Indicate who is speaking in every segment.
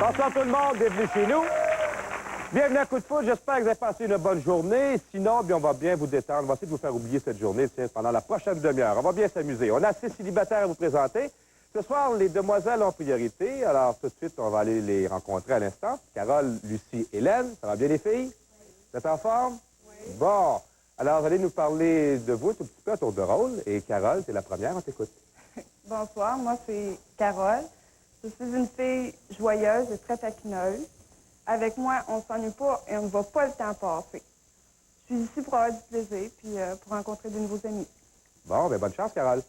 Speaker 1: Bonsoir tout le monde, bienvenue chez nous. Bienvenue à Coup de Foudre, j'espère que vous avez passé une bonne journée. Sinon, bien, on va bien vous détendre. On va essayer de vous faire oublier cette journée pendant la prochaine demi-heure. On va bien s'amuser. On a 6 célibataires à vous présenter. Ce soir, les demoiselles ont priorité. Alors, tout de suite, on va aller les rencontrer à l'instant. Carole, Lucie, Hélène. Ça va bien, les filles? Vous êtes en forme? Oui. Bon. Alors, vous allez nous parler de vous un tout petit peu à tour de rôle. Et Carole, c'est la première, on t'écoute.
Speaker 2: Bonsoir, moi c'est Carole. Je suis une fille joyeuse et très taquineuse. Avec moi, on ne s'ennuie pas et on ne voit pas le temps passer. Je suis ici pour avoir du plaisir puis pour rencontrer de nouveaux amis.
Speaker 1: Bon, bien, bonne chance, Carole.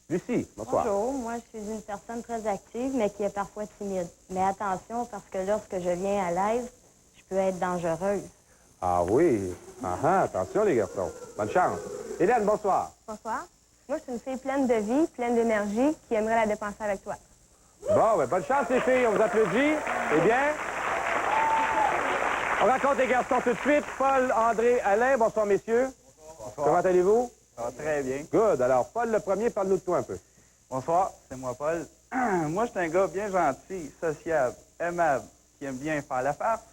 Speaker 1: Lucie, bonsoir.
Speaker 3: Bonjour, moi je suis une personne très active, mais qui est parfois timide. Mais attention, parce que lorsque je viens à l'aise, je peux être dangereuse.
Speaker 1: Ah oui? Attention, les garçons. Bonne chance. Hélène, bonsoir.
Speaker 4: Bonsoir. Moi, je suis une fille pleine de vie, pleine d'énergie, qui aimerait la dépenser avec toi.
Speaker 1: Bon, ben, bonne chance, les filles. On vous applaudit. Eh bien, on raconte les garçons tout de suite. Paul, André, Alain, bonsoir, messieurs.
Speaker 5: Bonsoir.
Speaker 1: Comment allez-vous?
Speaker 5: Ça va très bien.
Speaker 1: Good. Alors, Paul, le premier, parle-nous de toi un peu.
Speaker 5: Bonsoir, c'est moi, Paul. Moi, je suis un gars bien gentil, sociable, aimable, qui aime bien faire la farce.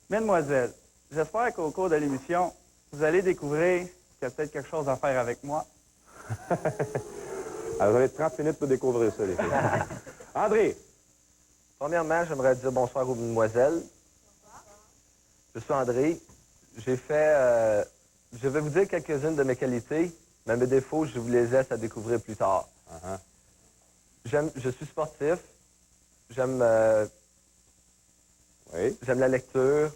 Speaker 5: Mesdemoiselles, j'espère qu'au cours de l'émission, vous allez découvrir qu'il y a peut-être quelque chose à faire avec moi.
Speaker 1: Alors, vous avez 30 minutes pour découvrir ça, les filles. André.
Speaker 6: Premièrement, j'aimerais dire bonsoir aux mesdemoiselles. Je suis André. J'ai fait... je vais vous dire quelques-unes de mes qualités, mais mes défauts, je vous les laisse à découvrir plus tard. Je suis sportif. J'aime...
Speaker 1: Oui.
Speaker 6: J'aime la lecture.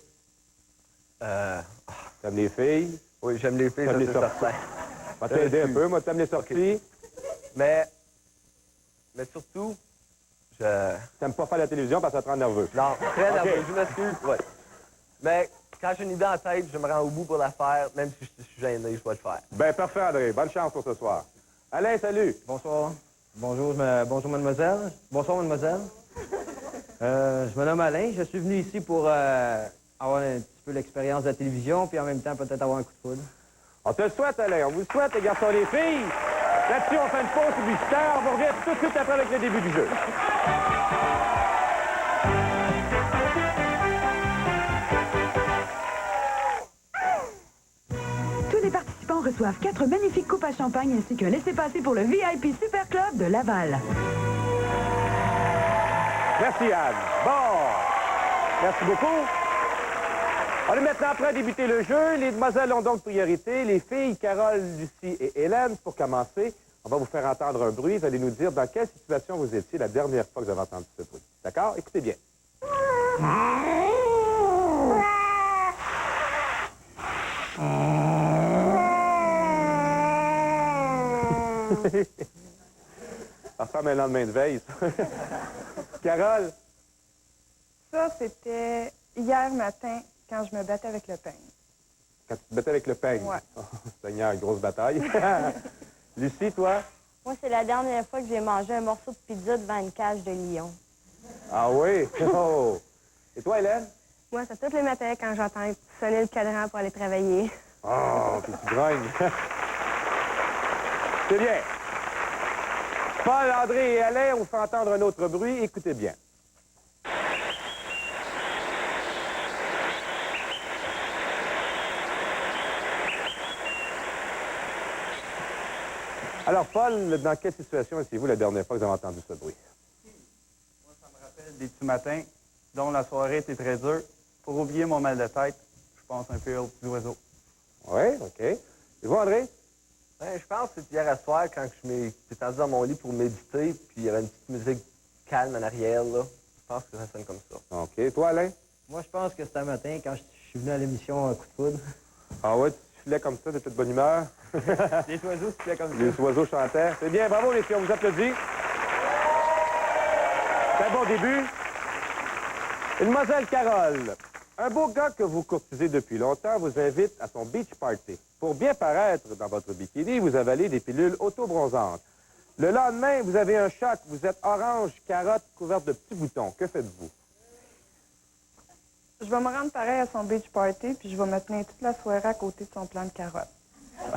Speaker 1: T'aimes les filles?
Speaker 6: Oui, j'aime les filles, ça
Speaker 1: T'aimes les
Speaker 6: c'est
Speaker 1: sorties?
Speaker 6: certain.
Speaker 1: On va t'aider un peu. Moi, t'aimes les sorties.
Speaker 6: Mais surtout,
Speaker 1: T'aimes pas faire la télévision parce que ça te rend nerveux.
Speaker 6: Non, très
Speaker 1: Ok.
Speaker 6: nerveux, je m'excuse. Ouais. Mais quand j'ai une idée en tête, je me rends au bout pour la faire, même si je suis gêné, je vais le faire.
Speaker 1: Ben, parfait, André. Bonne chance pour ce soir. Alain, salut.
Speaker 7: Bonsoir. Bonjour, bonjour mademoiselle. Bonsoir mademoiselle. Je me nomme Alain. Je suis venu ici pour avoir un petit peu l'expérience de la télévision, puis en même temps peut-être avoir un coup de foudre.
Speaker 1: On te le souhaite, Alain. On vous le souhaite, les garçons et les filles. Là-dessus, on fait une pause publicitaire. On vous revient tout de suite après avec le début du jeu.
Speaker 8: Tous les participants reçoivent 4 magnifiques coupes à champagne ainsi qu'un laissez-passer pour le VIP Super Club de Laval.
Speaker 1: Merci, Anne. Bon. Merci beaucoup. On est maintenant prêt à débuter le jeu. Les demoiselles ont donc priorité. Les filles, Carole, Lucie et Hélène, pour commencer, on va vous faire entendre un bruit. Vous allez nous dire dans quelle situation vous étiez la dernière fois que vous avez entendu ce bruit. D'accord? Écoutez bien. Ça ressemble à un lendemain de veille, ça. Carole?
Speaker 2: Ça, c'était hier matin quand je me battais avec le peigne.
Speaker 1: Quand tu te battais avec le peigne?
Speaker 2: Ouais.
Speaker 1: Oh, Seigneur, grosse bataille. Lucie, toi?
Speaker 3: Moi, c'est la dernière fois que j'ai mangé un morceau de pizza devant une cage de lion.
Speaker 1: Ah oui? Oh. Et toi, Hélène?
Speaker 4: Moi, c'est tous les matins quand j'entends sonner le cadran pour aller travailler.
Speaker 1: Oh, puis tu grognes. C'est bien. Paul, André et Alain, on vous fait entendre un autre bruit. Écoutez bien. Alors, Paul, dans quelle situation étiez-vous la dernière fois que vous avez entendu ce bruit?
Speaker 5: Moi, ça me rappelle des petits matins dont la soirée était très dure. Pour oublier mon mal de tête, je pense un peu aux petits oiseaux.
Speaker 1: Oui, OK. Et vous, André?
Speaker 6: Ben, je pense que c'était hier à soir quand j'étais assis dans mon lit pour méditer, puis il y avait une petite musique calme en arrière, là. Je pense que ça sonne comme ça.
Speaker 1: OK. Toi, Alain?
Speaker 7: Moi, je pense que c'était un matin quand je suis venu à l'émission Coup de foudre.
Speaker 1: Ah ouais, tu filais comme ça, de toute bonne humeur?
Speaker 7: Les oiseaux sifflaient comme ça.
Speaker 1: Les oiseaux chantaient. C'est bien, bravo les filles, on vous applaudit. C'est un bon début. Mademoiselle Carole, un beau gars que vous courtisez depuis longtemps vous invite à son beach party. Pour bien paraître dans votre bikini, vous avalez des pilules auto-bronzantes. Le lendemain, vous avez un choc, vous êtes orange, carotte, couverte de petits boutons. Que faites-vous?
Speaker 2: Je vais me rendre pareil à son beach party puis je vais me tenir toute la soirée à côté de son plant de carottes.
Speaker 1: Il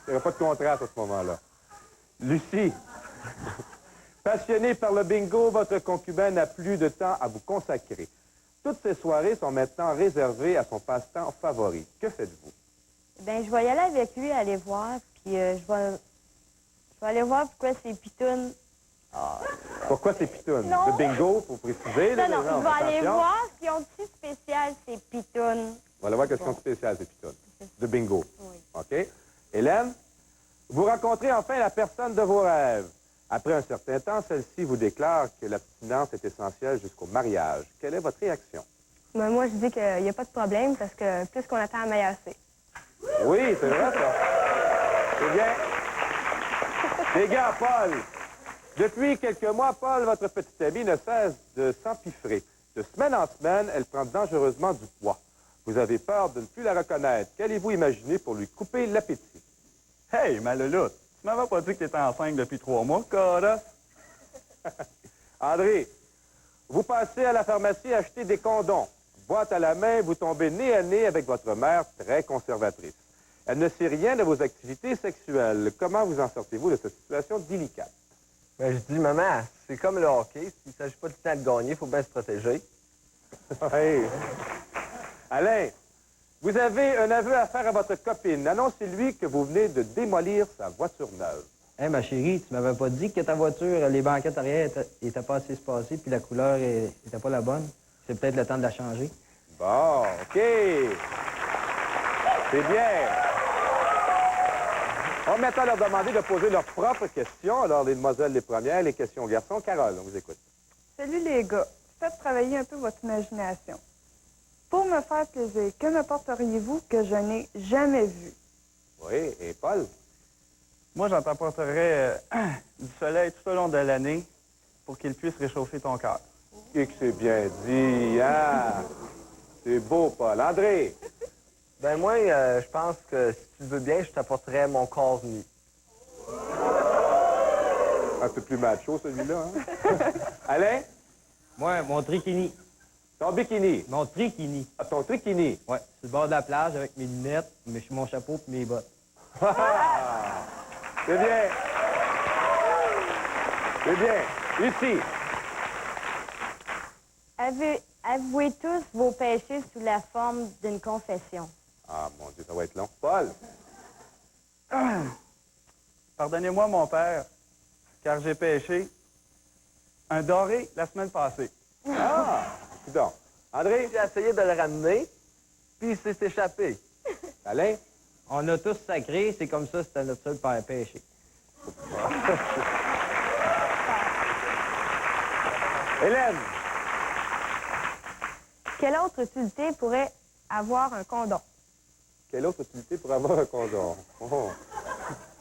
Speaker 1: n'y aura pas de contraste à ce moment-là. Lucie, Passionné par le bingo, votre concubin n'a plus de temps à vous consacrer. Toutes ces soirées sont maintenant réservées à son passe-temps favori. Que faites-vous?
Speaker 3: Ben, je vais y aller avec lui, aller voir, puis je vais aller voir pourquoi ces pitounes...
Speaker 1: Pourquoi c'est pitounes?
Speaker 3: Non.
Speaker 1: Le bingo, pour préciser. là,
Speaker 3: Non,
Speaker 1: les
Speaker 3: je
Speaker 1: gens,
Speaker 3: vais aller
Speaker 1: attention.
Speaker 3: voir ce qu'ils ont de si spécial, ces pitounes.
Speaker 1: On va aller voir qu'est-ce qu'ils ont de spécial, ces pitounes. De bingo.
Speaker 3: Oui.
Speaker 1: OK? Hélène, vous rencontrez enfin la personne de vos rêves. Après un certain temps, celle-ci vous déclare que l'abstinence est essentielle jusqu'au mariage. Quelle est votre réaction?
Speaker 4: Ben, moi, je dis qu'il n'y a pas de problème parce que plus qu'on attend, meilleur c'est.
Speaker 1: Oui, c'est vrai, ça. C'est bien. Les gars, Paul, depuis quelques mois, Paul, votre petite amie, ne cesse de s'empiffrer. De semaine en semaine, elle prend dangereusement du poids. Vous avez peur de ne plus la reconnaître. Qu'allez-vous imaginer pour lui couper l'appétit?
Speaker 5: Hey, ma louloute, tu m'avais pas dit que tu étais enceinte depuis 3 mois, corosse?
Speaker 1: André, vous passez à la pharmacie acheter des condoms. Boîte à la main, vous tombez nez à nez avec votre mère très conservatrice. Elle ne sait rien de vos activités sexuelles. Comment vous en sortez-vous de cette situation délicate?
Speaker 6: Ben, je dis, maman, c'est comme le hockey. S'il ne s'agit pas tout le temps de gagner, il faut bien se protéger.
Speaker 1: Hey. Alain, vous avez un aveu à faire à votre copine. Annoncez-lui que vous venez de démolir sa voiture neuve.
Speaker 7: Hé, ma chérie, tu m'avais pas dit que ta voiture, les banquettes arrière étaient pas assez espacées, puis la couleur était pas la bonne. C'est peut-être le temps de la changer.
Speaker 1: Bon, OK. C'est bien. On va maintenant leur demander de poser leurs propres questions. Alors, les demoiselles, les premières, les questions garçons. Carole, on vous écoute.
Speaker 2: Salut les gars. Faites travailler un peu votre imagination. Pour me faire plaisir, que me porteriez-vous que je n'ai jamais vu?
Speaker 1: Oui, et Paul?
Speaker 5: Moi, j'en t'apporterais du soleil tout au long de l'année pour qu'il puisse réchauffer ton cœur.
Speaker 1: Et que c'est bien dit, hein? C'est beau, Paul. André?
Speaker 6: Ben moi, je pense que si tu veux bien, je t'apporterais mon corps nu.
Speaker 1: Un peu plus macho, celui-là, hein? Alain?
Speaker 7: Moi, mon trikini.
Speaker 1: Ton bikini.
Speaker 7: Mon trikini.
Speaker 1: Ah, ton trikini.
Speaker 7: Ouais, sur le bord de la plage avec mes lunettes, mon chapeau et mes bottes.
Speaker 1: C'est bien. C'est bien. Ici.
Speaker 3: Avouez tous vos péchés sous la forme d'une confession.
Speaker 1: Ah, mon Dieu, ça va être long. Paul?
Speaker 5: Pardonnez-moi, mon père, car j'ai péché un doré la semaine passée.
Speaker 1: Ah! Donc, André?
Speaker 6: J'ai essayé de le ramener, puis il s'est échappé.
Speaker 1: Alain?
Speaker 7: On a tous sacré, c'est comme ça, c'était notre seul péché.
Speaker 1: Hélène?
Speaker 4: Quelle autre utilité pourrait avoir un condom?
Speaker 1: Quelle autre utilité pour avoir un condom? Oh.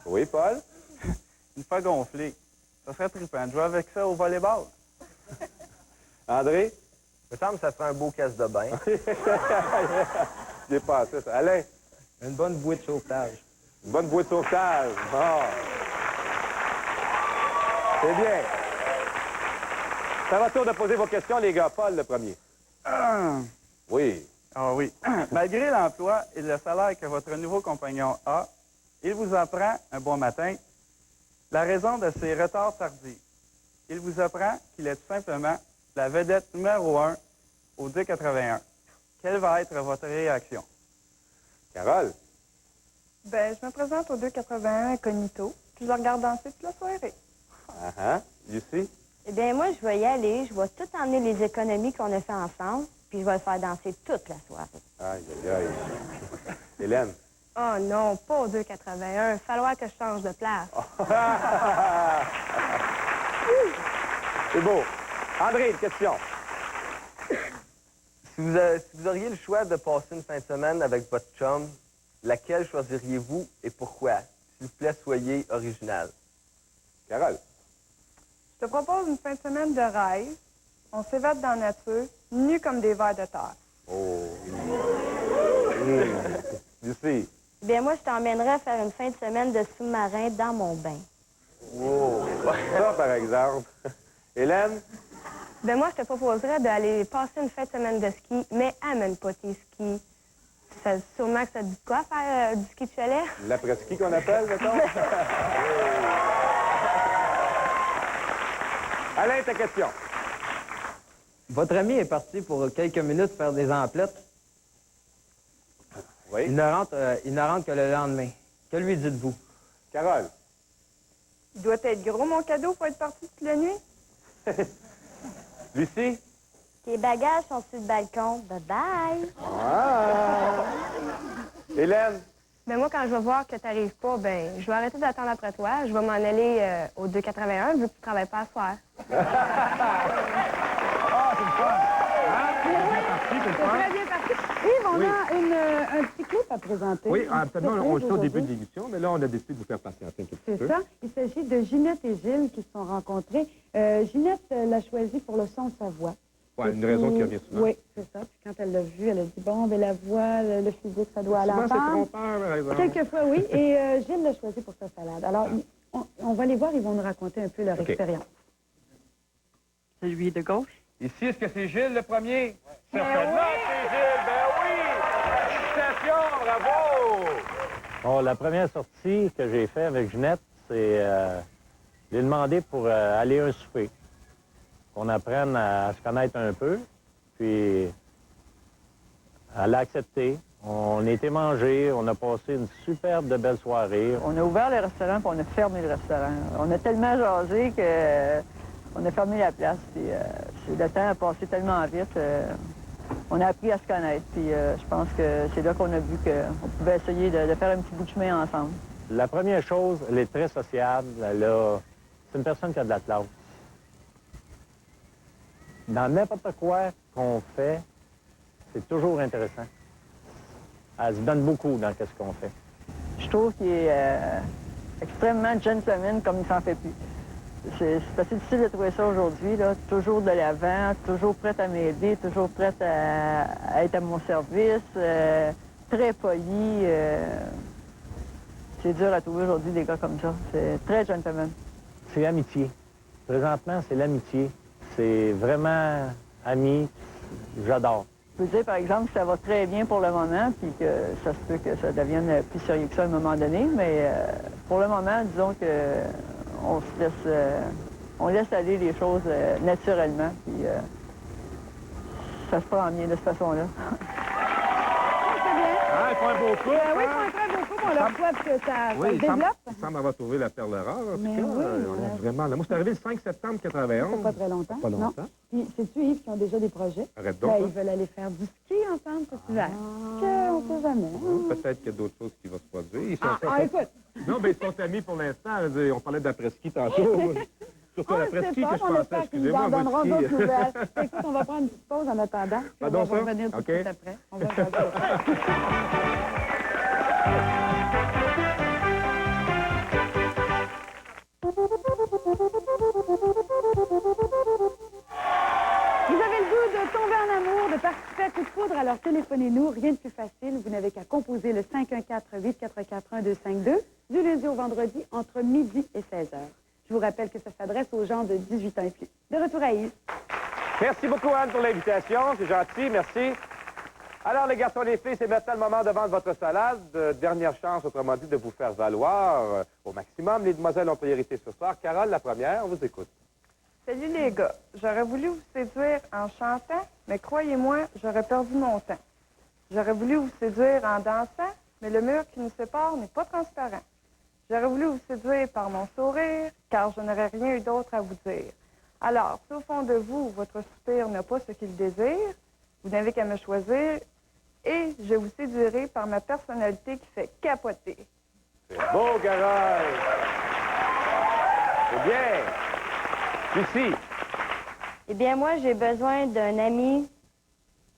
Speaker 1: Oui, Paul?
Speaker 5: Une fois gonflé. Ça serait trippant de jouer avec ça au volleyball.
Speaker 1: André?
Speaker 6: Il me semble que ça ferait un beau casse de bain.
Speaker 1: J'ai passé ça. Alain?
Speaker 7: Une bonne bouée de sauvetage.
Speaker 1: Une bonne bouée de sauvetage. Bon. C'est bien. C'est à votre tour de poser vos questions, les gars. Paul, le premier. Oui.
Speaker 5: Ah oui. Malgré l'emploi et le salaire que votre nouveau compagnon a, il vous apprend un bon matin la raison de ses retards tardifs. Il vous apprend qu'il est tout simplement la vedette numéro 1 au 281. Quelle va être votre réaction?
Speaker 1: Carole?
Speaker 2: Ben, je me présente au 281 incognito, puis je le regarde danser toute la soirée.
Speaker 1: Lucie?
Speaker 3: Eh bien, moi, je vais y aller. Je vais tout emmener les économies qu'on a fait ensemble, puis je vais le faire danser toute la soirée.
Speaker 1: Aïe, aïe, aïe. Hélène?
Speaker 4: Oh non, pas au 281. Il va falloir que je change de place.
Speaker 1: C'est beau. André, une question.
Speaker 6: Si vous auriez le choix de passer une fin de semaine avec votre chum, laquelle choisiriez-vous et pourquoi? S'il vous plaît, soyez original.
Speaker 1: Carole?
Speaker 2: Je te propose une fin de semaine de rêve. On s'évade dans la nature, nus comme des vers de terre.
Speaker 1: Oh. Lucie?
Speaker 3: Eh bien, moi, je t'emmènerais faire une fin de semaine de sous-marin dans mon bain.
Speaker 1: Oh. Ça, par exemple. Hélène?
Speaker 4: Ben moi, je te proposerais d'aller passer une fin de semaine de ski, mais amène pas tes skis. Sûrement que ça te dit quoi, faire du ski de chalet?
Speaker 1: L'après-ski qu'on appelle, mettons? Alain, ta question.
Speaker 7: Votre ami est parti pour quelques minutes faire des emplettes.
Speaker 1: Oui.
Speaker 7: Il ne rentre que le lendemain. Que lui dites-vous?
Speaker 1: Carole.
Speaker 2: Il doit être gros, mon cadeau, pour être parti toute la nuit.
Speaker 1: Lucie.
Speaker 3: Tes bagages sont sur le balcon. Bye-bye.
Speaker 1: Ah. Hélène.
Speaker 4: Ben moi, quand je vais voir que tu n'arrives pas, ben je vais arrêter d'attendre après toi. Je vais m'en aller au 281 vu que tu ne travailles pas à soir.
Speaker 8: C'est très bien parti. Yves, on a un petit clip à présenter.
Speaker 1: Oui, absolument. On le sait au début de
Speaker 8: aujourd'hui.
Speaker 1: l'émission, mais là, on a décidé de vous faire patienter un petit peu.
Speaker 8: C'est ça. Il s'agit de Ginette et Gilles qui se sont rencontrés. Ginette l'a choisi pour le son de sa voix.
Speaker 1: Ouais, une raison qui revient souvent.
Speaker 8: Oui, c'est ça. Puis quand elle l'a vu, elle a dit, bon, ben la voix, le physique, ça doit aller
Speaker 1: Souvent, c'est
Speaker 8: ensemble.
Speaker 1: trompeur, par exemple.
Speaker 8: Quelquefois, oui. Et Gilles l'a choisi pour sa salade. Alors, on va les voir, ils vont nous raconter un peu leur expérience.
Speaker 9: Celui de gauche.
Speaker 1: Ici, est-ce que c'est Gilles le premier? Certainement que c'est Gilles, ben oui! Félicitations, bravo!
Speaker 10: Bon, la première sortie que j'ai faite avec Ginette, c'est lui demander pour aller à un souper. Qu'on apprenne à se connaître un peu. Puis, elle a accepté. On a été manger, on a passé une superbe de belle soirée.
Speaker 9: On a ouvert le restaurant puis on a fermé le restaurant. On a tellement jasé que on a fermé la place. Puis, le temps a passé tellement vite. On a appris à se connaître. Puis je pense que c'est là qu'on a vu qu'on pouvait essayer de faire un petit bout de chemin ensemble.
Speaker 10: La première chose, elle est très sociable. C'est une personne qui a de la classe. Dans n'importe quoi qu'on fait, c'est toujours intéressant. Elle se donne beaucoup dans ce qu'on fait.
Speaker 9: Je trouve qu'il est extrêmement gentleman comme il s'en fait plus. C'est assez difficile de trouver ça aujourd'hui, là. Toujours de l'avant, toujours prête à m'aider, toujours prête à être à mon service, très poli. C'est dur à trouver aujourd'hui des gars comme ça. C'est très gentleman.
Speaker 10: C'est l'amitié. Présentement, c'est l'amitié. C'est vraiment ami. J'adore.
Speaker 9: Je peux dire, par exemple, que ça va très bien pour le moment, puis que ça se peut que ça devienne plus sérieux que ça à un moment donné, mais pour le moment, disons que on laisse aller les choses naturellement, puis ça se prend bien de cette façon-là.
Speaker 8: C'est bien.
Speaker 1: Ah, il faut un beau couple,
Speaker 8: Oui,
Speaker 1: hein?
Speaker 8: c'est un très beau coup. On leur souhaite que ça se développe.
Speaker 1: Il semble avoir trouvé la perle rare, en tout
Speaker 8: Mais
Speaker 1: cas.
Speaker 8: oui,
Speaker 1: On est vraiment... Moi, c'est arrivé le 5 septembre 91.
Speaker 8: Ça fait pas très longtemps.
Speaker 1: Pas longtemps.
Speaker 8: Non. Puis, c'est-tu, Yves, qui ont déjà des projets?
Speaker 1: Arrête donc,
Speaker 8: Ben,
Speaker 1: ça.
Speaker 8: ils veulent aller faire du ski ensemble cet hiver. On ne sait jamais. hein.
Speaker 1: Peut-être qu'il y a d'autres choses qui vont se produire. Ils
Speaker 8: Écoute.
Speaker 1: Non, mais ils sont amis pour l'instant. Je veux dire, on parlait d'après-ski tantôt. Surtout
Speaker 8: On ne
Speaker 1: l'après-ski
Speaker 8: sait pas,
Speaker 1: que je
Speaker 8: on
Speaker 1: pensais.
Speaker 8: espère qu'ils nous
Speaker 1: Excusez-moi,
Speaker 8: en
Speaker 1: moi,
Speaker 8: donneront
Speaker 1: ski.
Speaker 8: d'autres nouvelles. Écoute, on va prendre une petite pause en attendant. Puis on
Speaker 1: Pardon,
Speaker 8: va
Speaker 1: ça?
Speaker 8: revenir tout de
Speaker 1: OK.
Speaker 8: suite après. On va faire ça. Vous avez le goût de tomber en amour, de participer à Coup de foudre, alors téléphonez-nous, rien de plus facile. Vous n'avez qu'à composer le 514-844-1252 du lundi au vendredi entre midi et 16h. Je vous rappelle que ça s'adresse aux gens de 18 ans et plus. De retour à Yves.
Speaker 1: Merci beaucoup, Anne, pour l'invitation. C'est gentil, merci. Alors, les garçons et les filles, c'est maintenant le moment de vendre votre salade. Dernière chance, autrement dit, de vous faire valoir au maximum. Les demoiselles ont priorité ce soir. Carole, la première, on vous écoute.
Speaker 2: Salut les gars. J'aurais voulu vous séduire en chantant, mais croyez-moi, j'aurais perdu mon temps. J'aurais voulu vous séduire en dansant, mais le mur qui nous sépare n'est pas transparent. J'aurais voulu vous séduire par mon sourire, car je n'aurais rien eu d'autre à vous dire. Alors, si au fond de vous, votre soupir n'a pas ce qu'il désire, vous n'avez qu'à me choisir et je vous séduirai par ma personnalité qui fait capoter.
Speaker 1: C'est beau, Carole. C'est bien. Lucie.
Speaker 3: Eh bien, moi, j'ai besoin d'un ami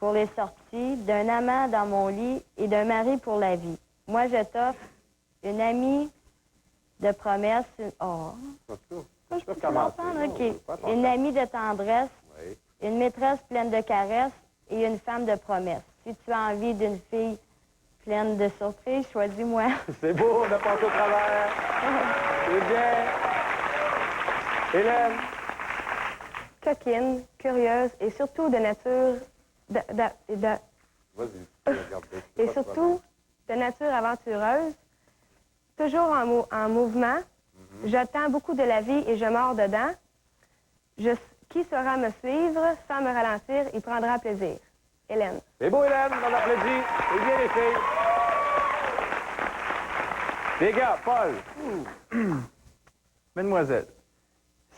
Speaker 3: pour les sorties, d'un amant dans mon lit et d'un mari pour la vie. Moi, je t'offre une amie de promesse. Oh.
Speaker 1: Je peux commencer.
Speaker 3: OK. Une amie de tendresse,
Speaker 1: Oui.
Speaker 3: une maîtresse pleine de caresses et une femme de promesse. Si tu as envie d'une fille pleine de surprises, choisis-moi.
Speaker 1: C'est beau, on a passé au travers. C'est bien. Hélène.
Speaker 4: Coquine, curieuse et surtout de nature...
Speaker 1: Vas-y, regarde.
Speaker 4: Et surtout de nature aventureuse, toujours en mouvement. J'attends beaucoup de la vie et je mords dedans. Qui saura me suivre sans me ralentir et prendra plaisir? Hélène.
Speaker 1: C'est beau, Hélène, on applaudit. C'est bien les filles. Les gars, Paul.
Speaker 5: Mesdemoiselles,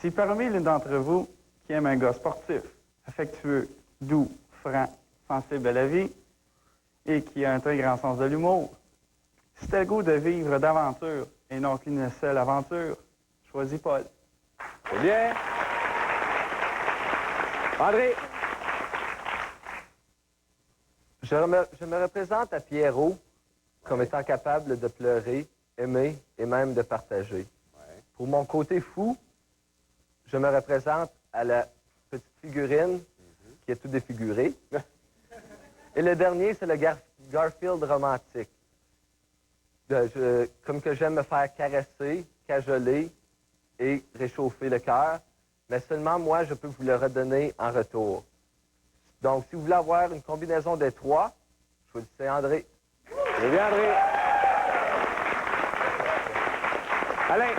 Speaker 5: si parmi l'une d'entre vous qui aime un gars sportif, affectueux, doux, franc, sensible à la vie et qui a un très grand sens de l'humour, si t'as le goût de vivre d'aventure et non qu'une seule aventure, choisis Paul.
Speaker 1: C'est bien. André.
Speaker 6: Je me représente à Pierrot comme étant capable de pleurer, aimer et même de partager.
Speaker 1: Ouais.
Speaker 6: Pour mon côté fou, je me représente à la petite figurine qui est tout défigurée. Et le dernier, c'est le Garfield romantique. Comme que j'aime me faire caresser, cajoler et réchauffer le cœur, mais seulement moi, je peux vous le redonner en retour. Donc, si vous voulez avoir une combinaison des trois, choisissez André.
Speaker 1: C'est bien, André. Alain.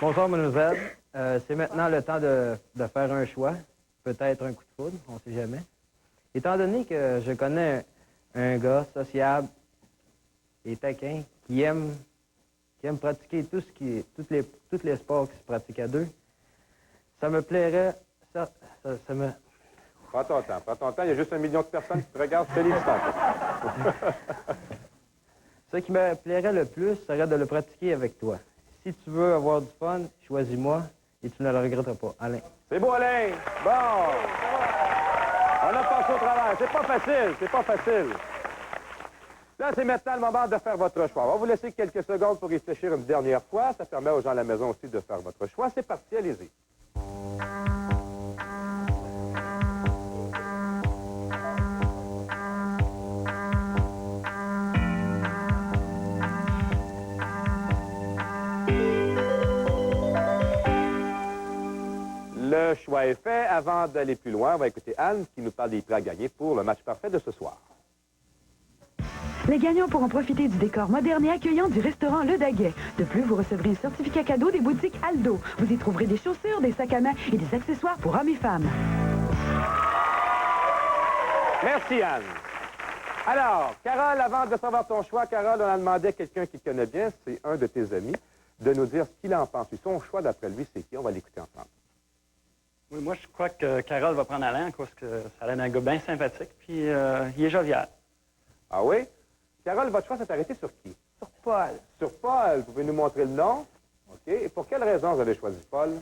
Speaker 7: Bonsoir, mademoiselle. C'est maintenant le temps de faire un choix. Peut-être un coup de foudre, on ne sait jamais. Étant donné que je connais un gars sociable et taquin qui aime pratiquer tous les sports qui se pratiquent à deux, ça me plairait... Ça me...
Speaker 1: Prends ton temps. Il y a juste 1 million de personnes qui te regardent. Félicitations.
Speaker 7: Ce qui me plairait le plus serait de le pratiquer avec toi. Si tu veux avoir du fun, choisis-moi et tu ne le regretteras pas. Alain.
Speaker 1: C'est beau, Alain. Bon. On a passé au travail. C'est pas facile. Là, c'est maintenant le moment de faire votre choix. On va vous laisser quelques secondes pour réfléchir une dernière fois. Ça permet aux gens à la maison aussi de faire votre choix. C'est parti, allez-y. Le choix est fait. Avant d'aller plus loin, on va écouter Anne qui nous parle des prix à gagner pour le match parfait de ce soir.
Speaker 8: Les gagnants pourront profiter du décor moderne et accueillant du restaurant Le Daguet. De plus, vous recevrez un certificat cadeau des boutiques Aldo. Vous y trouverez des chaussures, des sacs à main et des accessoires pour hommes et femmes.
Speaker 1: Merci, Anne. Alors, Carole, avant de savoir ton choix, Carole, on a demandé à quelqu'un qui te connaît bien, c'est un de tes amis, de nous dire ce qu'il en pense. Son choix, d'après lui, c'est qui? On va l'écouter ensemble.
Speaker 11: Oui, moi, je crois que Carole va prendre Alain parce que ça a l'air d'un gars bien sympathique, puis il est jovial.
Speaker 1: Ah oui? Carole, votre choix s'est arrêté sur qui?
Speaker 2: Sur Paul.
Speaker 1: Sur Paul. Vous pouvez nous montrer le nom? OK. Et pour quelle raison vous avez choisi Paul?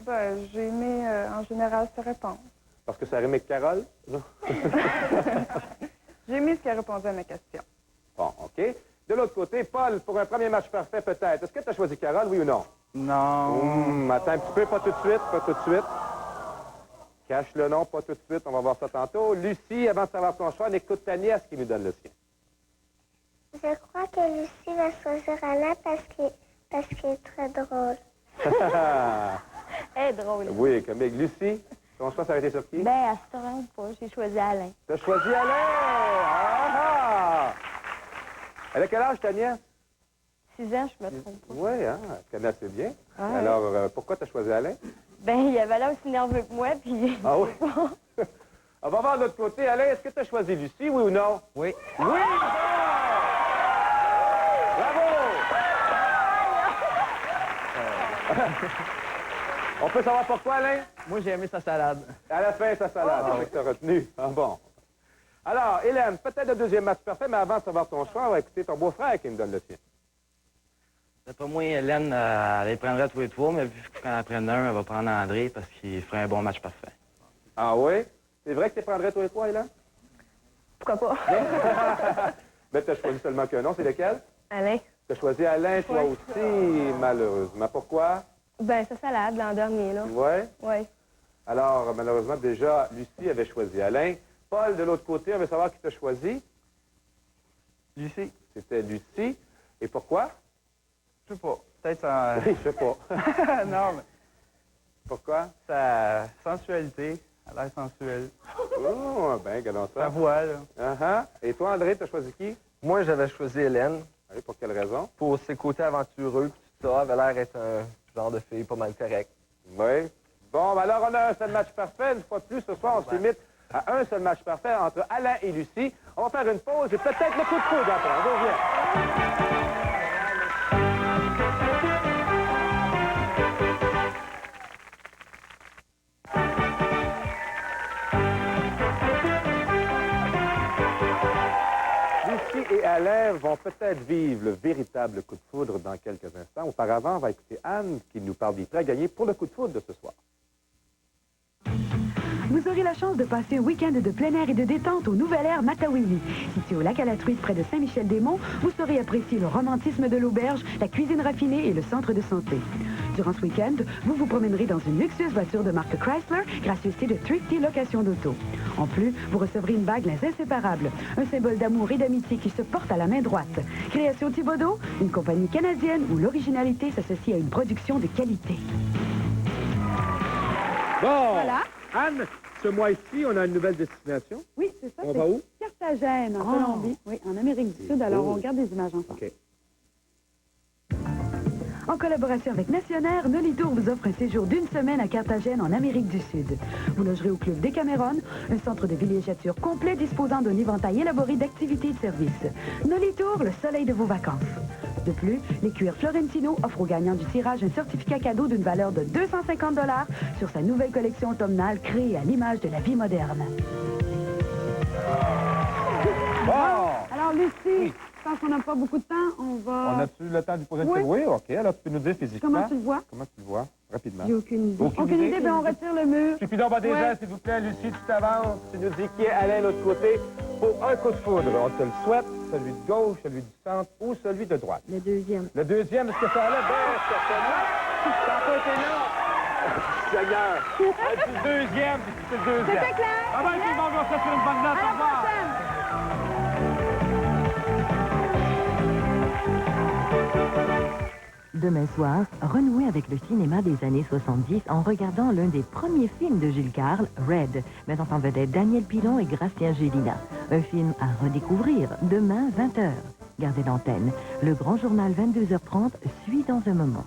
Speaker 2: Ben, j'ai aimé, en général, sa réponse.
Speaker 1: Parce que ça rime avec Carole? Non?
Speaker 2: J'ai aimé ce qu'il a répondu à ma question.
Speaker 1: Bon, OK. De l'autre côté, Paul, pour un premier match parfait, peut-être. Est-ce que tu as choisi Carole, oui ou non?
Speaker 5: Non.
Speaker 1: Attends un petit peu, pas tout de suite. Cache le nom, pas tout de suite. On va voir ça tantôt. Lucie, avant de savoir ton choix, on écoute ta nièce qui nous donne le sien.
Speaker 12: Je crois que Lucie va choisir Alain parce qu'il est très drôle.
Speaker 3: Elle est drôle.
Speaker 1: Oui, comique. Lucie, ton choix s'est arrêté sur qui?
Speaker 3: Ben, elle se trompe pas. J'ai choisi Alain.
Speaker 1: T'as choisi Alain! Ah! Elle a quel âge, ta nièce?
Speaker 3: 6 ans, je me trompe pas.
Speaker 1: Oui, hein? Elle te connaît assez bien.
Speaker 3: Ouais.
Speaker 1: Alors, pourquoi t'as choisi Alain?
Speaker 3: Ben, il avait l'air aussi nerveux que moi, puis...
Speaker 1: Ah oui? On va voir de l'autre côté. Alain, est-ce que tu as choisi Lucie, oui ou non?
Speaker 7: Oui.
Speaker 1: Oui! Bravo! On peut savoir pourquoi, Alain?
Speaker 7: Moi, j'ai aimé sa salade.
Speaker 1: À la fin, sa salade. C'est vrai que t'as retenu. Ah bon. Alors, Hélène, peut-être le deuxième match parfait, mais avant de savoir ton choix, on va écouter ton beau-frère qui me donne le sien.
Speaker 11: D'après moi, Hélène, elle les prendrait tous les trois, mais vu qu'elle en prenne un, elle va prendre André parce qu'il ferait un bon match parfait.
Speaker 1: Ah oui? C'est vrai que tu prendrais toi et toi, Hélène?
Speaker 4: Pourquoi pas?
Speaker 1: Mais tu as choisi seulement qu'un nom, c'est lequel?
Speaker 4: Alain.
Speaker 1: Tu as choisi Alain, toi aussi, malheureusement. Pourquoi?
Speaker 4: Ben, sa salade, l'an dernier, là.
Speaker 1: Oui?
Speaker 4: Oui.
Speaker 1: Alors, malheureusement, déjà, Lucie avait choisi Alain. Paul, de l'autre côté, on veut savoir qui t'a choisi.
Speaker 5: Lucie.
Speaker 1: C'était Lucie. Et pourquoi?
Speaker 5: Je sais pas. Peut-être sa...
Speaker 1: Je sais pas.
Speaker 5: non, mais
Speaker 1: Pourquoi?
Speaker 5: sa sensualité. Elle a l'air sensuelle.
Speaker 1: Oh, ben, regardons ça.
Speaker 5: Sa voix, là.
Speaker 1: Et toi, André, t'as choisi qui?
Speaker 6: Moi, j'avais choisi Hélène.
Speaker 1: Oui, pour quelle raison?
Speaker 6: Pour ses côtés aventureux, tout ça, elle avait l'air d'être un genre de fille pas mal correct.
Speaker 1: Oui. Bon, ben alors, on a un seul match parfait. Une fois de plus, ce soir, on se limite à un seul match parfait entre Alain et Lucie. On va faire une pause et peut-être le coup de foudre après. On revient. Lucie et Alain vont peut-être vivre le véritable coup de foudre dans quelques instants. Auparavant, on va écouter Anne qui nous parle des prêts à gagner pour le coup de foudre de ce soir.
Speaker 8: Vous aurez la chance de passer un week-end de plein air et de détente au Nouvel Air Matawili. Situé au lac à la Truite, près de Saint-Michel-des-Monts, vous saurez apprécier le romantisme de l'auberge, la cuisine raffinée et le centre de santé. Durant ce week-end, vous vous promènerez dans une luxueuse voiture de marque Chrysler, gracieuseté de Thrifty Location d'Auto. En plus, vous recevrez une bague Les Inséparables, un symbole d'amour et d'amitié qui se porte à la main droite. Création Thibodeau, une compagnie canadienne où l'originalité s'associe à une production de qualité.
Speaker 1: Bon,
Speaker 8: Voilà.
Speaker 1: Anne, ce mois-ci, on a une nouvelle destination.
Speaker 8: Oui, c'est ça.
Speaker 1: On
Speaker 8: c'est
Speaker 1: va où?
Speaker 8: Carthagène, en Colombie. Oui, en Amérique du Sud. Alors, on regarde des images ensemble.
Speaker 1: OK.
Speaker 8: En collaboration avec Nationaire, Nolitour vous offre un séjour d'une semaine à Carthagène, en Amérique du Sud. Vous logerez au Club Decameron, un centre de villégiature complet disposant d'un éventail élaboré d'activités et de services. Nolitour, le soleil de vos vacances. De plus, les cuirs Florentino offrent aux gagnants du tirage un certificat cadeau d'une valeur de 250 $ sur sa nouvelle collection automnale créée à l'image de la vie moderne.
Speaker 1: Bon!
Speaker 8: Alors, Lucie, je pense qu'on n'a pas beaucoup de temps. On va...
Speaker 1: On a-tu le temps d'y poser
Speaker 8: Oui.
Speaker 1: Oui, OK. Alors, tu peux nous dire physiquement.
Speaker 8: Comment tu le vois?
Speaker 1: Comment tu le vois? Rapidement.
Speaker 8: J'ai aucune idée.
Speaker 1: Aucune idée?
Speaker 8: Bien, on retire le mur.
Speaker 1: Suffit d'en bas des
Speaker 8: Ouais.
Speaker 1: gens, s'il vous plaît. Lucie, tu t'avances. Tu nous dis qui est Alain de l'autre côté pour un coup de foudre. On te le souhaite. Celui de gauche, celui du centre ou celui de droite.
Speaker 8: Le deuxième.
Speaker 1: Le deuxième, est-ce que ça allait? Bien, certainement. Ça n'a pas été long. Seigneur. Du deuxième, puis c'est le deuxième.
Speaker 8: C'était clair?
Speaker 1: Ah ben, tout le monde va se faire une bonne note. Au revoir.
Speaker 13: Demain soir, renouez avec le cinéma des années 70 en regardant l'un des premiers films de Gilles Carle, Red, mettant en vedette Daniel Pilon et Gracien Gélina. Un film à redécouvrir demain 20h. Gardez l'antenne. Le grand journal 22h30 suit dans un moment.